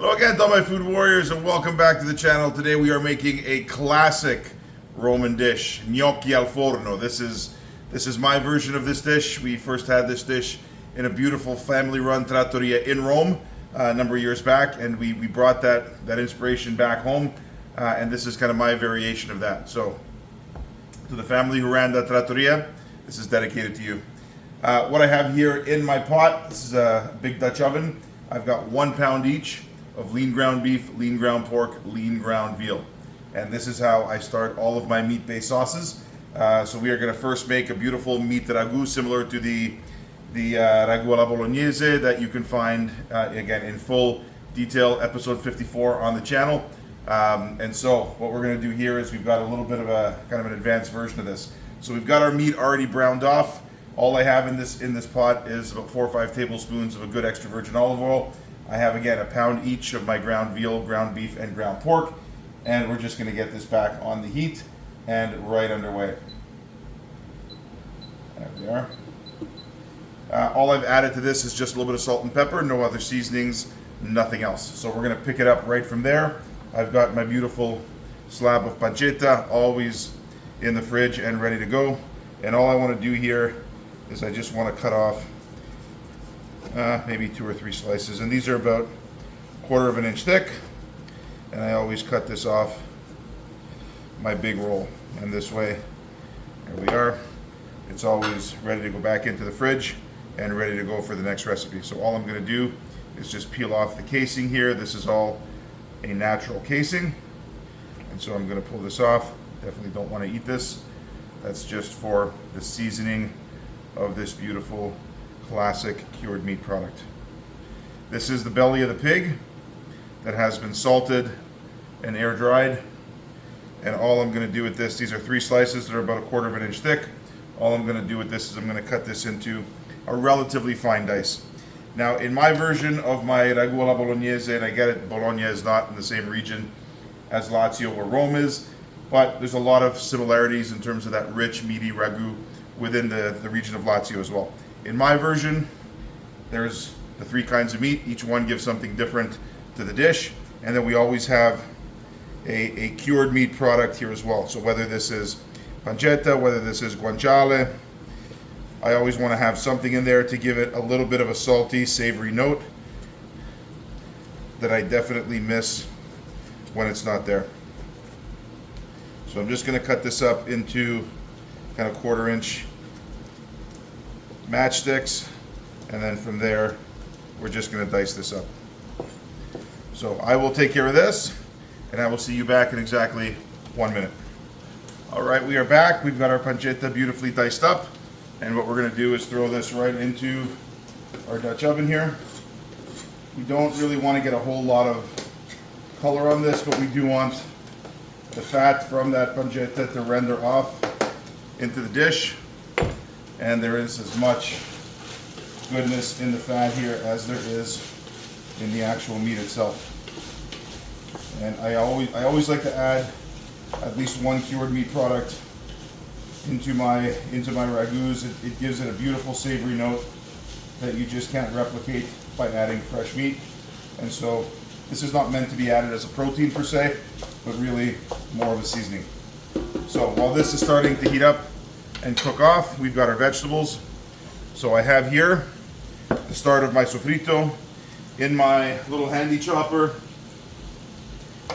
Hello again to all my food warriors and welcome back to the channel. Today we are making a classic Roman dish, Gnocchi al Forno. This is my version of this dish. We first had this dish in a beautiful family-run trattoria in Rome a number of years back, and we brought that inspiration back home, and this is kind of my variation of that. So, to the family who ran that trattoria, this is dedicated to you. What I have here in my pot, this is a big Dutch oven. I've got 1 pound each of lean ground beef, lean ground pork, lean ground veal. And this is how I start all of my meat-based sauces. So we are going to first make a beautiful meat ragu similar to the Ragu alla Bolognese that you can find, again, in full detail, episode 54 on the channel. And so what we're going to do here is we've got a little bit of a kind of an advanced version of this. So we've got our meat already browned off. All I have in this pot is about 4 or 5 tablespoons of a good extra virgin olive oil. I have, again, 1 pound each of my ground veal, ground beef, and ground pork. And we're just going to get this back on the heat and right underway. There we are. All I've added to this is just a little bit of salt and pepper, no other seasonings, nothing else. So we're going to pick it up right from there. I've got my beautiful slab of pancetta, always in the fridge and ready to go. And all I want to do here is I just want to cut off maybe 2 or 3 slices, and these are about 1/4 of an inch thick, and I always cut this off my big roll, and this way, there we are, it's always ready to go back into the fridge and ready to go for the next recipe. So all I'm going to do is just peel off the casing here. This is all a natural casing, and so I'm going to pull this off. Definitely don't want to eat this. That's just for the seasoning of this beautiful classic cured meat product. This is the belly of the pig that has been salted and air dried, and all I'm going to do with this, these are 3 slices that are about 1/4 of an inch thick. All I'm going to do with this is I'm going to cut this into a relatively fine dice. Now, in my version of my Ragu alla Bolognese, and I get it, Bologna is not in the same region as Lazio or Rome is, but there's a lot of similarities in terms of that rich, meaty ragu within the region of Lazio as well. In my version, there's the 3 kinds of meat. Each one gives something different to the dish. And then we always have a cured meat product here as well. So whether this is pancetta, whether this is guanciale, I always want to have something in there to give it a little bit of a salty, savory note that I definitely miss when it's not there. So I'm just going to cut this up into kind of 1/4 inch matchsticks, and then from there we're just going to dice this up. So I will take care of this, and I will see you back in exactly 1 minute. All right, we are back. We've got our pancetta beautifully diced up, and what we're going to do is throw this right into our Dutch oven here. We don't really want to get a whole lot of color on this, but we do want the fat from that pancetta to render off into the dish. And there is as much goodness in the fat here as there is in the actual meat itself. And I always like to add at least 1 cured meat product into my ragus. It gives it a beautiful savory note that you just can't replicate by adding fresh meat. And so this is not meant to be added as a protein per se, but really more of a seasoning. So while this is starting to heat up and cook off, we've got our vegetables. So I have here the start of my sofrito in my little handy chopper.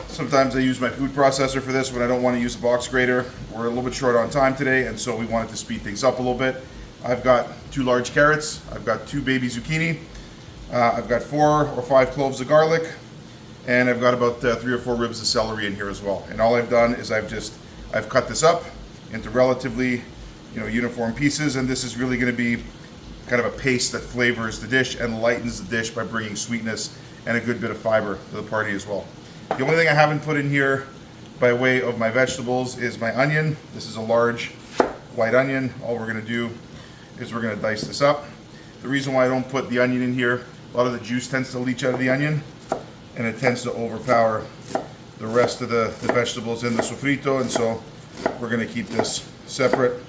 Sometimes I use my food processor for this when I don't want to use a box grater. We're a little bit short on time today, and so we wanted to speed things up a little bit. I've got 2 large carrots. I've got 2 baby zucchini. I've got 4 or 5 cloves of garlic, and I've got about 3 or 4 ribs of celery in here as well. And all I've done is I've cut this up into relatively uniform pieces, and this is really going to be kind of a paste that flavors the dish and lightens the dish by bringing sweetness and a good bit of fiber to the party as well. The only thing I haven't put in here by way of my vegetables is my onion. This is a large white onion. All we're going to do is we're going to dice this up. The reason why I don't put the onion in here, a lot of the juice tends to leach out of the onion, and it tends to overpower the rest of the vegetables in the sofrito, and so we're going to keep this separate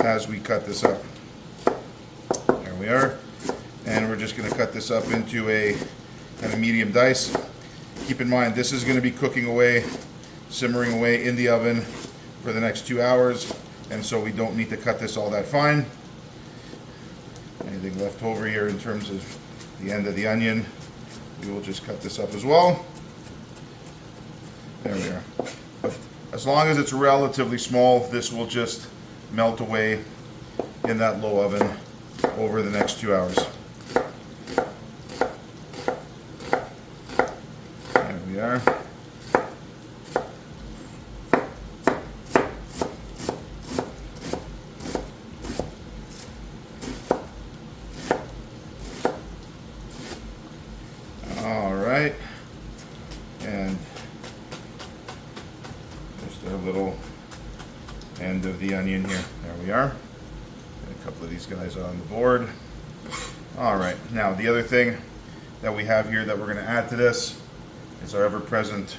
as we cut this up. There we are. And we're just going to cut this up into a kind of medium dice. keep in mind this is going to be cooking away, simmering away in the oven for the next 2 hours, and so we don't need to cut this all that fine. Anything left over here in terms of the end of the onion, we will just cut this up as well. There we are. But as long as it's relatively small, this will just melt away in that low oven over the next 2 hours. There we are. All right, and just a little end of the onion here. There we are. Get a couple of these guys on the board. All right, now the other thing that we have here that we're going to add to this is our ever-present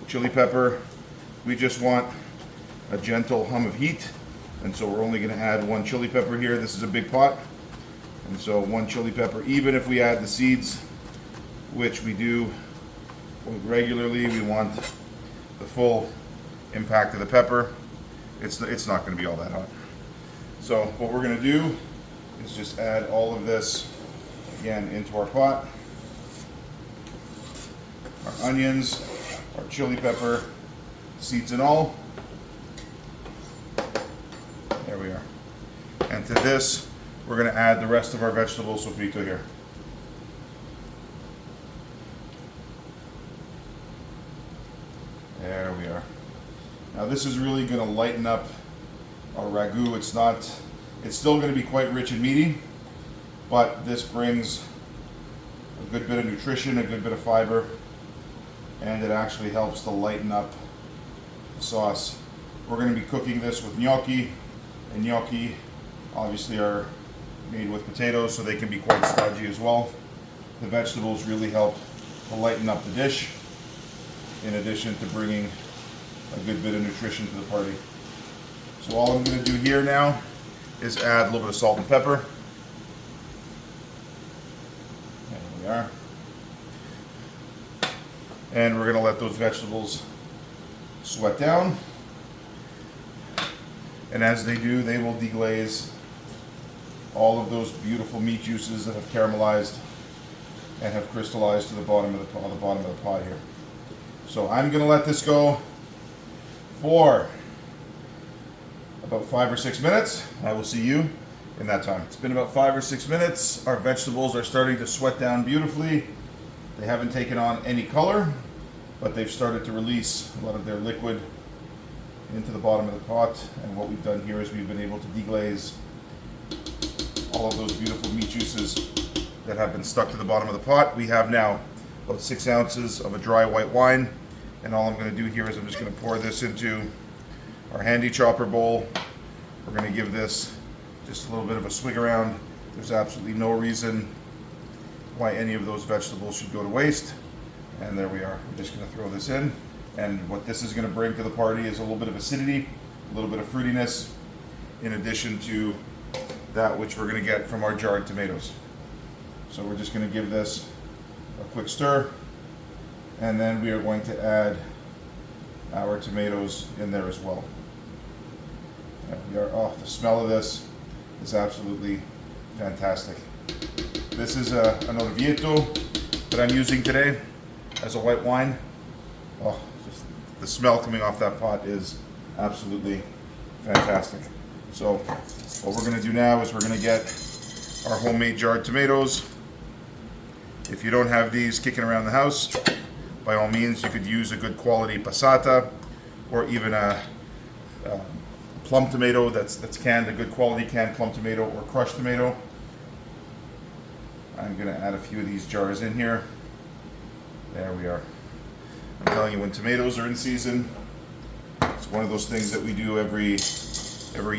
chili pepper. We just want a gentle hum of heat, and so we're only going to add 1 chili pepper here. This is a big pot, and so 1 chili pepper. Even if we add the seeds, which we do regularly, we want the full impact of the pepper. It's not going to be all that hot. So what we're going to do is just add all of this again into our pot. Our onions, our chili pepper, seeds and all. There we are. And to this, we're going to add the rest of our vegetable sofrito here. There we are. Now this is really going to lighten up our ragu. It's still going to be quite rich and meaty, but this brings a good bit of nutrition, a good bit of fiber, and it actually helps to lighten up the sauce. We're going to be cooking this with gnocchi, and gnocchi obviously are made with potatoes, so they can be quite stodgy as well. The vegetables really help to lighten up the dish, in addition to bringing a good bit of nutrition to the party. So all I'm going to do here now is add a little bit of salt and pepper. There we are. And we're going to let those vegetables sweat down. And as they do, they will deglaze all of those beautiful meat juices that have caramelized and have crystallized to the bottom of the pot here. So I'm going to let this go for about 5 or 6 minutes. I will see you in that time. It's been about 5 or 6 minutes. Our vegetables are starting to sweat down beautifully. They haven't taken on any color, but they've started to release a lot of their liquid into the bottom of the pot. And what we've done here is we've been able to deglaze all of those beautiful meat juices that have been stuck to the bottom of the pot. We have now about 6 ounces of a dry white wine. And all I'm going to do here is I'm just going to pour this into our handy chopper bowl. We're going to give this just a little bit of a swig around. There's absolutely no reason why any of those vegetables should go to waste. And there we are. I'm just going to throw this in. And what this is going to bring to the party is a little bit of acidity, a little bit of fruitiness, in addition to that which we're going to get from our jarred tomatoes. So we're just going to give this a quick stir, and then we are going to add our tomatoes in there as well. There we are. Oh, the smell of this is absolutely fantastic. This is an Orvieto that I'm using today as a white wine. Oh, just the smell coming off that pot is absolutely fantastic. So what we're going to do now is we're going to get our homemade jarred tomatoes. If you don't have these kicking around the house, by all means, you could use a good quality passata, or even a plum tomato that's canned, a good quality canned plum tomato or crushed tomato. I'm going to add a few of these jars in here. There we are. I'm telling you, when tomatoes are in season, it's one of those things that we do every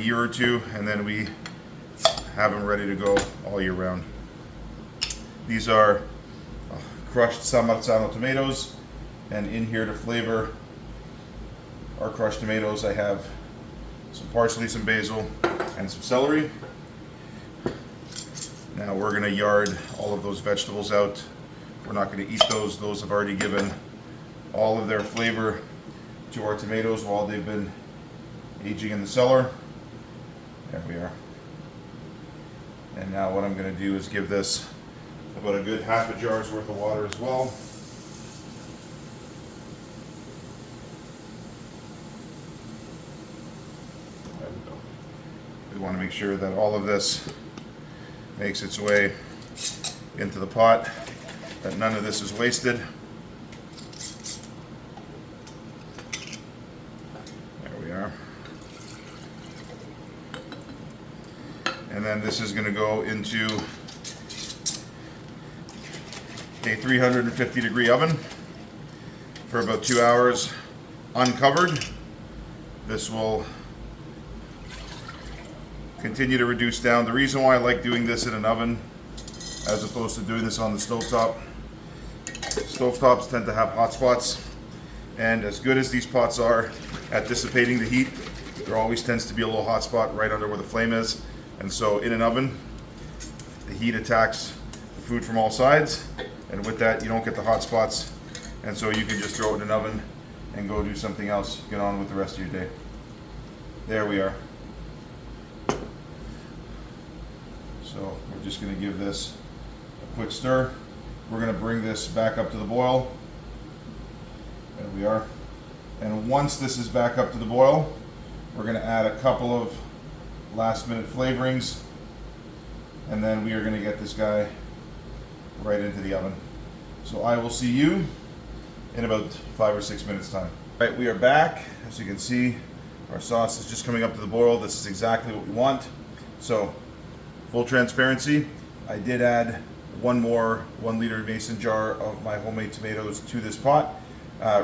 year or two, and then we have them ready to go all year round. These are crushed San Marzano tomatoes, and in here to flavor our crushed tomatoes, I have some parsley, some basil, and some celery. Now we're going to yard all of those vegetables out. We're not going to eat those. Those have already given all of their flavor to our tomatoes while they've been aging in the cellar. There we are. And now what I'm going to do is give this about a good half a jar's worth of water as well. There we go. We want to make sure that all of this makes its way into the pot, that none of this is wasted. There we are. And then this is going to go into a 350 degree oven for about 2 hours uncovered. This will continue to reduce down. The reason why I like doing this in an oven as opposed to doing this on the stovetop, stovetops tend to have hot spots, and as good as these pots are at dissipating the heat, there always tends to be a little hot spot right under where the flame is. And so in an oven, the heat attacks the food from all sides, and with that you don't get the hot spots, and so you can just throw it in an oven and go do something else, get on with the rest of your day. There we are. So we're just going to give this a quick stir. We're going to bring this back up to the boil. There we are. And once this is back up to the boil, we're going to add a couple of last minute flavorings, and then we are going to get this guy right into the oven. So I will see you in about 5 or 6 minutes time. All right, we are back. As you can see, our sauce is just coming up to the boil. This is exactly what we want. So full transparency, I did add one more 1 liter mason jar of my homemade tomatoes to this pot.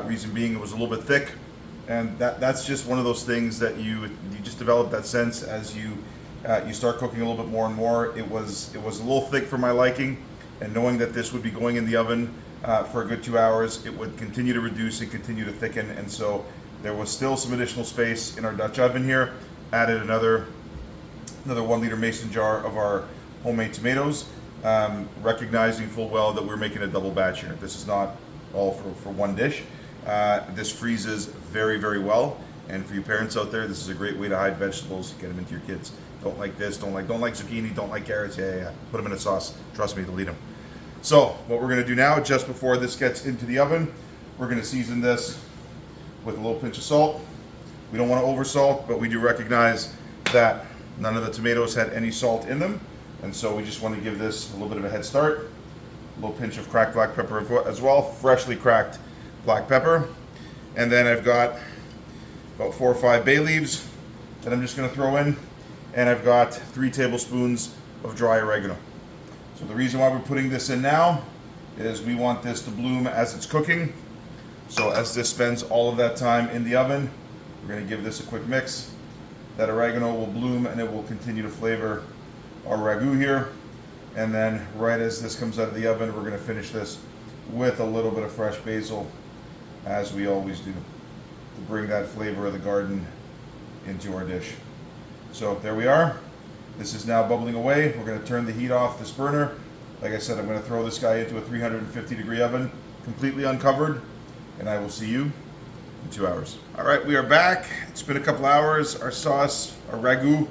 Reason being, it was a little bit thick, and that's just one of those things that you just develop that sense as you start cooking a little bit more and more. It was a little thick for my liking, and knowing that this would be going in the oven for a good 2 hours, it would continue to reduce and continue to thicken, and so there was still some additional space in our Dutch oven here. Added another 1 liter mason jar of our homemade tomatoes, recognizing full well that we're making a double batch here. This is not all for one dish. This freezes very, very well, and for you parents out there, this is a great way to hide vegetables, get them into your kids. Don't like this, don't like zucchini, don't like carrots, yeah. Put them in a sauce, trust me, they'll eat them. So what we're going to do now, just before this gets into the oven, we're going to season this with a little pinch of salt. We don't want to over salt, but we do recognize that none of the tomatoes had any salt in them, and so we just want to give this a little bit of a head start. A little pinch of cracked black pepper as well, freshly cracked black pepper. And then I've got about 4 or 5 bay leaves that I'm just going to throw in, and I've got 3 tablespoons of dry oregano. So the reason why we're putting this in now is we want this to bloom as it's cooking. So as this spends all of that time in the oven, we're going to give this a quick mix. That oregano will bloom and it will continue to flavor our ragu here. And then right as this comes out of the oven, we're going to finish this with a little bit of fresh basil, as we always do, to bring that flavor of the garden into our dish. So there we are. This is now bubbling away. We're going to turn the heat off this burner. Like I said, I'm going to throw this guy into a 350 degree oven, completely uncovered, and I will see you in 2 hours. All right, we are back. It's been a couple hours. Our sauce, our ragu,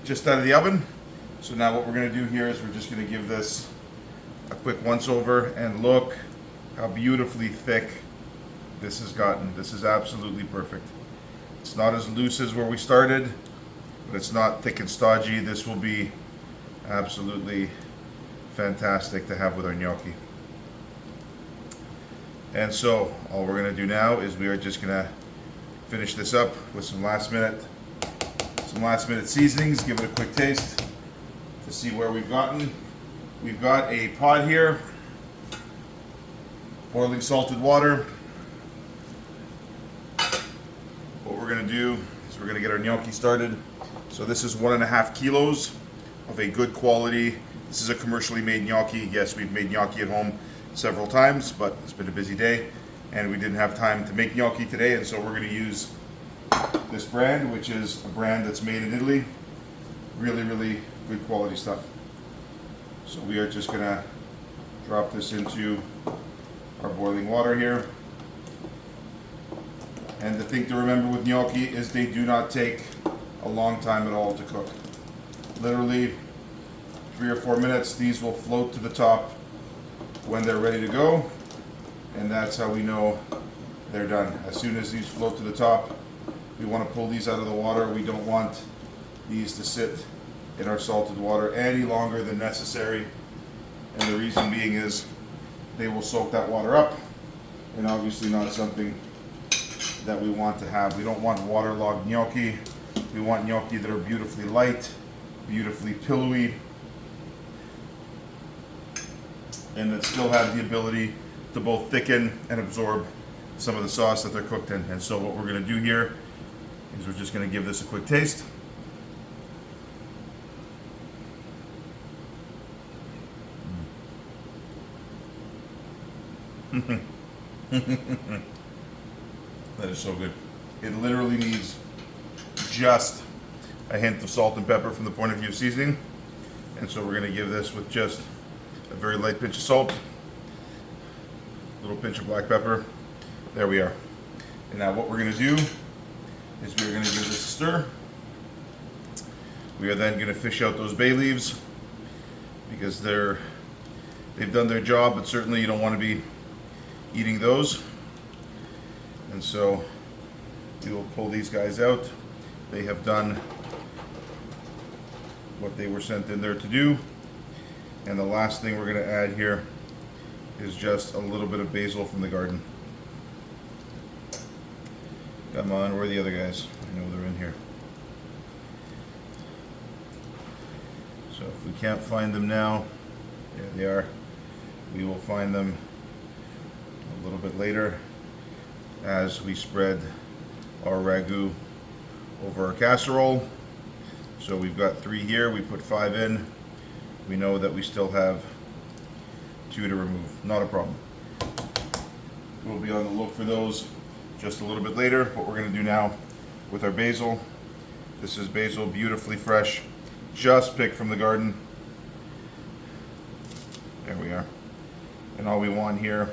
just out of the oven. So now what we're going to do here is we're just going to give this a quick once over, and look how beautifully thick this has gotten. This is absolutely perfect. It's not as loose as where we started, but it's not thick and stodgy. This will be absolutely fantastic to have with our gnocchi. And so all we're going to do now is we are just going to finish this up with some last minute seasonings. Give it a quick taste to see where we've gotten. We've got a pot here, boiling salted water. What we're going to do is we're going to get our gnocchi started. So this is 1.5 kilos of a good quality. This is a commercially made gnocchi. Yes, we've made gnocchi at home several times, but it's been a busy day and we didn't have time to make gnocchi today, and so we're going to use this brand, which is a brand that's made in Italy. Really, really good quality stuff. So we are just going to drop this into our boiling water here. And the thing to remember with gnocchi is they do not take a long time at all to cook. Literally 3 or 4 minutes, these will float to the top when they're ready to go. And that's how we know they're done. As soon as these float to the top, we want to pull these out of the water. We don't want these to sit in our salted water any longer than necessary. And the reason being is they will soak that water up, and obviously not something that we want to have. We don't want waterlogged gnocchi. We want gnocchi that are beautifully light, beautifully pillowy, and that still have the ability to both thicken and absorb some of the sauce that they're cooked in. And so what we're going to do here is we're just going to give this a quick taste. That is so good. It literally needs just a hint of salt and pepper from the point of view of seasoning. And so we're going to give this with just a very light pinch of salt, a little pinch of black pepper. There we are. And now what we're going to do is we're going to give this a stir. We are then going to fish out those bay leaves because they've done their job, but certainly you don't want to be eating those. And so we will pull these guys out. They have done what they were sent in there to do. And the last thing we're going to add here is just a little bit of basil from the garden. Come on, where are the other guys? I know they're in here. So if we can't find them now, there they are. We will find them a little bit later as we spread our ragu over our casserole. So we've got 3 here, we put 5 in. We know that we still have 2 to remove, not a problem. We'll be on the look for those just a little bit later. What we're going to do now with our basil, this is basil, beautifully fresh, just picked from the garden. There we are. And all we want here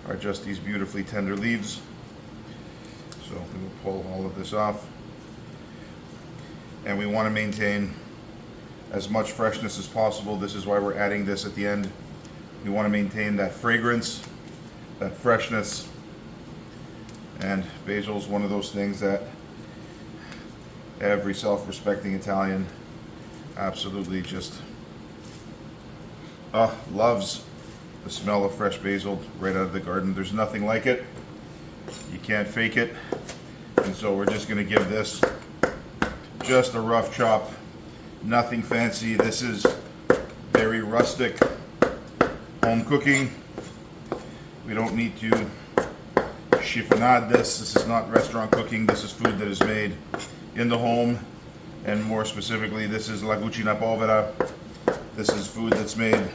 are just these beautifully tender leaves. So we will pull all of this off. And we want to maintain as much freshness as possible. This is why we're adding this at the end. We want to maintain that fragrance, that freshness. And basil is one of those things that every self-respecting Italian absolutely just loves the smell of fresh basil right out of the garden. There's nothing like it. You can't fake it. And so we're just going to give this just a rough chop. Nothing fancy. This is very rustic home cooking. We don't need to chiffonade this. This is not restaurant cooking. This is food that is made in the home. And more specifically, this is la cucina povera. This is food that's made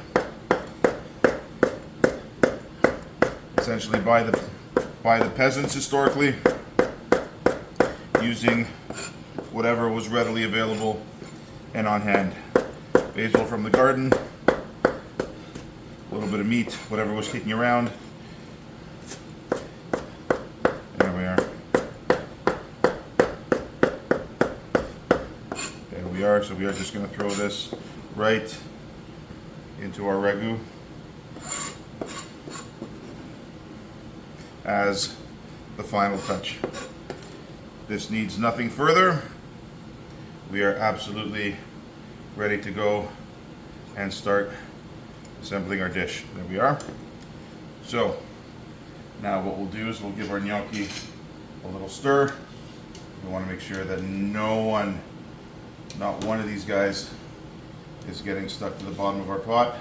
essentially by the peasants historically, using whatever was readily available and on hand. Basil from the garden, a little bit of meat, whatever was kicking around. There we are. There we are. So we are just going to throw this right into our ragu as the final touch. This needs nothing further. We are absolutely ready to go and start assembling our dish. There we are. So now what we'll do is we'll give our gnocchi a little stir. We want to make sure that not one of these guys is getting stuck to the bottom of our pot.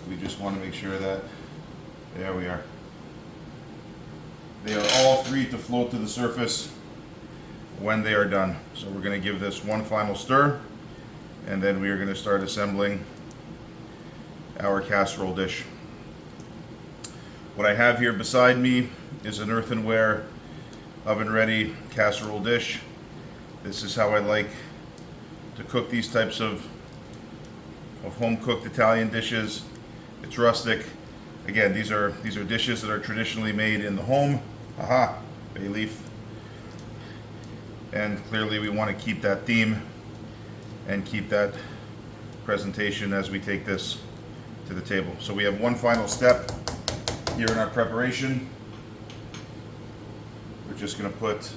We just want to make sure that, there we are. They are all free to float to the surface when they are done. So we're going to give this one final stir, and then we are going to start assembling our casserole dish. What I have here beside me is an earthenware oven ready casserole dish. This is how I like to cook these types of home cooked Italian dishes. It's rustic. Again, these are dishes that are traditionally made in the home. Aha, bay leaf. And clearly we want to keep that theme and keep that presentation as we take this to the table. So we have one final step here in our preparation. We're just going to put,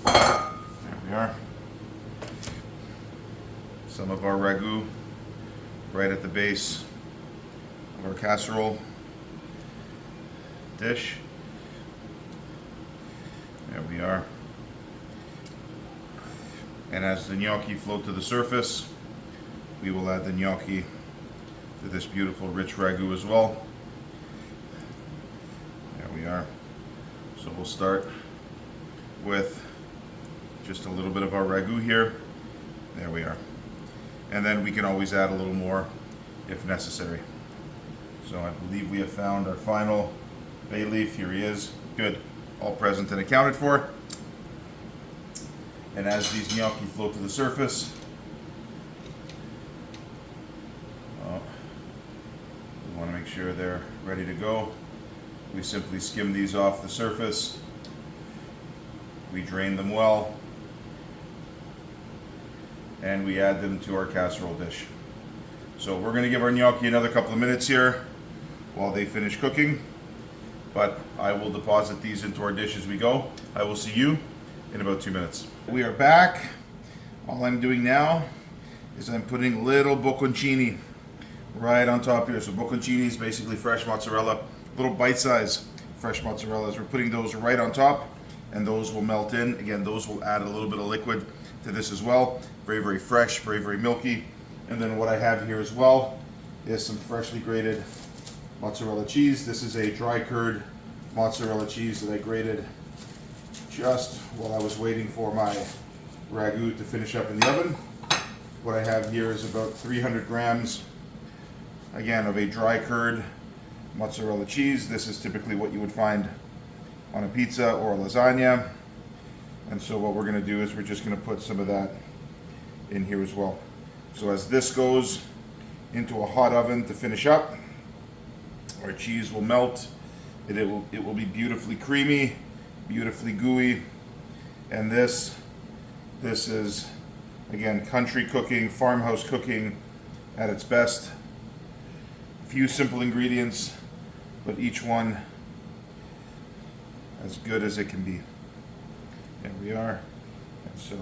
there we are, some of our ragu right at the base of our casserole dish. There we are. And as the gnocchi float to the surface, we will add the gnocchi to this beautiful rich ragu as well. There we are. So we'll start with just a little bit of our ragu here. There we are. And then we can always add a little more if necessary. So I believe we have found our final bay leaf. Here he is. Good. All present and accounted for. And as these gnocchi float to the surface, we want to make sure they're ready to go. We simply skim these off the surface. We drain them well. And we add them to our casserole dish. So we're going to give our gnocchi another couple of minutes here while they finish cooking. But I will deposit these into our dish as we go. I will see you in about 2 minutes. We are back. All I'm doing now is I'm putting little bocconcini right on top here. So bocconcini is basically fresh mozzarella, little bite-sized fresh mozzarellas. We're putting those right on top, and those will melt in. Again, those will add a little bit of liquid to this as well. Very, very fresh, very, very milky. And then what I have here as well is some freshly grated mozzarella cheese. This is a dry curd mozzarella cheese that I grated just while I was waiting for my ragu to finish up in the oven. What I have here is about 300 grams, again, of a dry curd mozzarella cheese. This is typically what you would find on a pizza or a lasagna. And so what we're going to do is we're just going to put some of that in here as well. So as this goes into a hot oven to finish up, our cheese will melt. It will be beautifully creamy, beautifully gooey. And this is, again, country cooking, farmhouse cooking at its best. A few simple ingredients, but each one as good as it can be. There we are. And so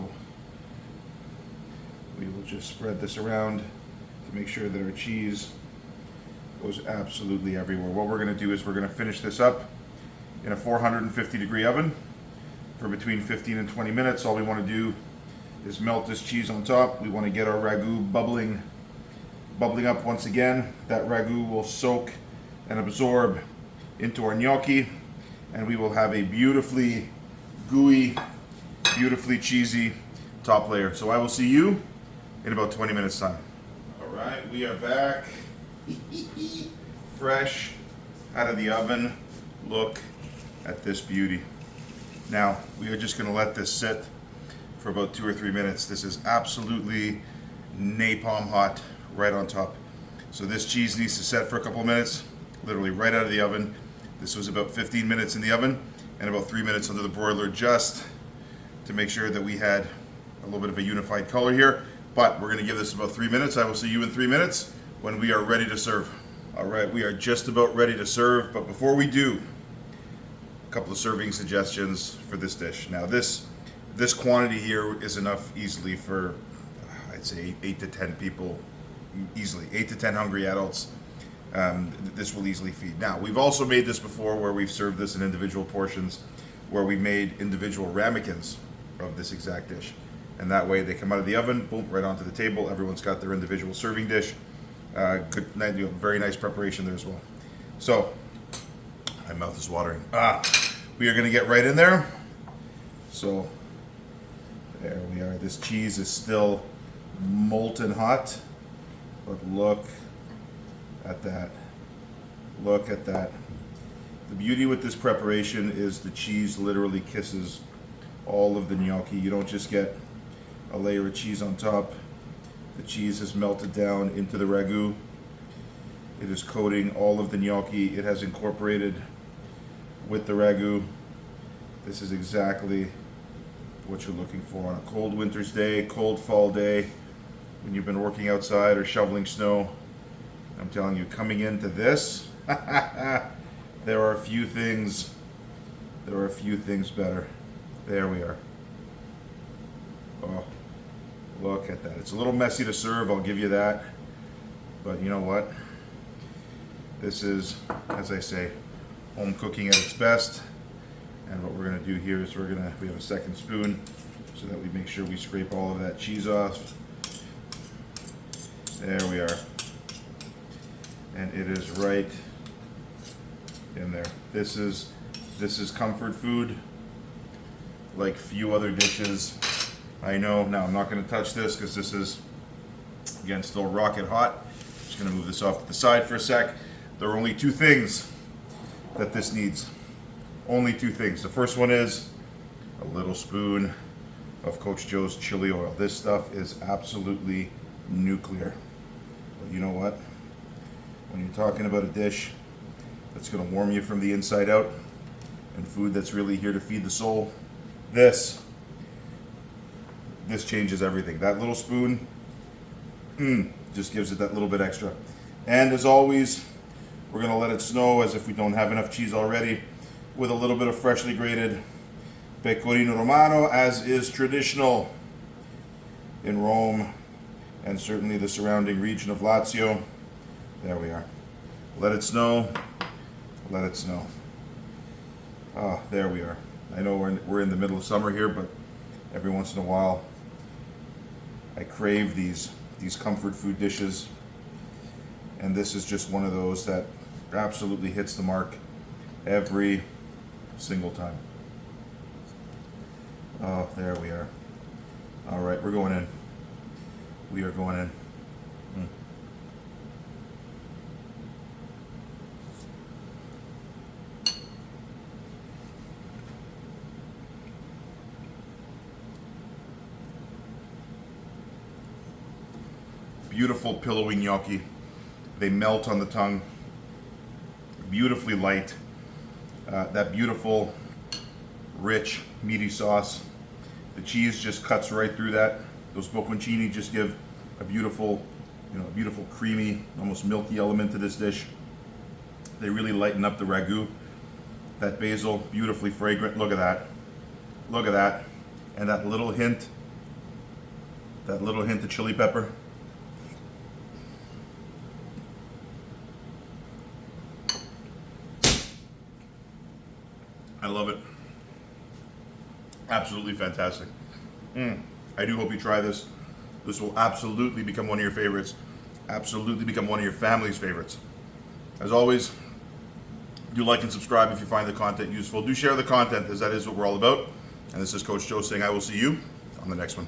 we will just spread this around to make sure that our cheese goes absolutely everywhere. What we're going to do is we're going to finish this up in a 450 degree oven for between 15 and 20 minutes. All we want to do is melt this cheese on top. We want to get our ragu bubbling up once again. That ragu will soak and absorb into our gnocchi, and we will have a beautifully gooey, beautifully cheesy top layer. So I will see you in about 20 minutes time. All right, we are back. Fresh out of the oven. Look at this beauty. Now, we are just going to let this sit for about 2 or 3 minutes. This is absolutely napalm hot right on top. So this cheese needs to set for a couple of minutes, literally right out of the oven. This was about 15 minutes in the oven and about 3 minutes under the broiler, just to make sure that we had a little bit of a unified color here. But we're going to give this about 3 minutes. I will see you in 3 minutes when we are ready to serve. All right, we are just about ready to serve, but before we do, a couple of serving suggestions for this dish. Now this quantity here is enough easily for, I'd say 8 to 10 people, easily, 8 to 10 hungry adults. This will easily feed. Now, we've also made this before where we've served this in individual portions, where we made individual ramekins of this exact dish. And that way they come out of the oven, boom, right onto the table. Everyone's got their individual serving dish. Good, very nice preparation there as well. So, my mouth is watering. We are going to get right in there. So, there we are. This cheese is still molten hot, but look at that. Look at that. The beauty with this preparation is the cheese literally kisses all of the gnocchi. You don't just get a layer of cheese on top. The cheese is melted down into the ragu. It is coating all of the gnocchi. It has incorporated with the ragu. This is exactly what you're looking for on a cold winter's day, cold fall day, when you've been working outside or shoveling snow. I'm telling you, coming into this, there are a few things better. There we are. Oh, look at that. It's a little messy to serve, I'll give you that. But you know what? This is, as I say, home cooking at its best. And what we're gonna do here is we have a second spoon so that we make sure we scrape all of that cheese off. There we are. And it is right in there. This is comfort food like few other dishes I know. Now I'm not gonna touch this because this is, again, still rocket hot. Just gonna move this off to the side for a sec. There are only two things that this needs. Only two things. The first one is a little spoon of Coach Joe's chili oil. This stuff is absolutely nuclear. But you know what? When you're talking about a dish that's going to warm you from the inside out and food that's really here to feed the soul, this changes everything. That little spoon just gives it that little bit extra. And as always, we're going to let it snow as if we don't have enough cheese already, with a little bit of freshly grated pecorino romano, as is traditional in Rome and certainly the surrounding region of Lazio. There we are. Let it snow. Let it snow. Ah, there we are. I know we're in the middle of summer here, but every once in a while I crave these comfort food dishes, and this is just one of those that absolutely hits the mark every single time. Oh, there we are. All right, we're going in. We are going in. Beautiful pillowy gnocchi. They melt on the tongue. Beautifully light. That beautiful, rich, meaty sauce. The cheese just cuts right through that. Those bocconcini just give a beautiful, beautiful creamy, almost milky element to this dish. They really lighten up the ragu. That basil, beautifully fragrant. Look at that. Look at that. And that little hint of chili pepper. I love it. Absolutely fantastic. I do hope you try this. This will absolutely become one of your favorites. Absolutely become one of your family's favorites. As always, do like and subscribe if you find the content useful. Do share the content, as that is what we're all about. And this is Coach Joe saying I will see you on the next one.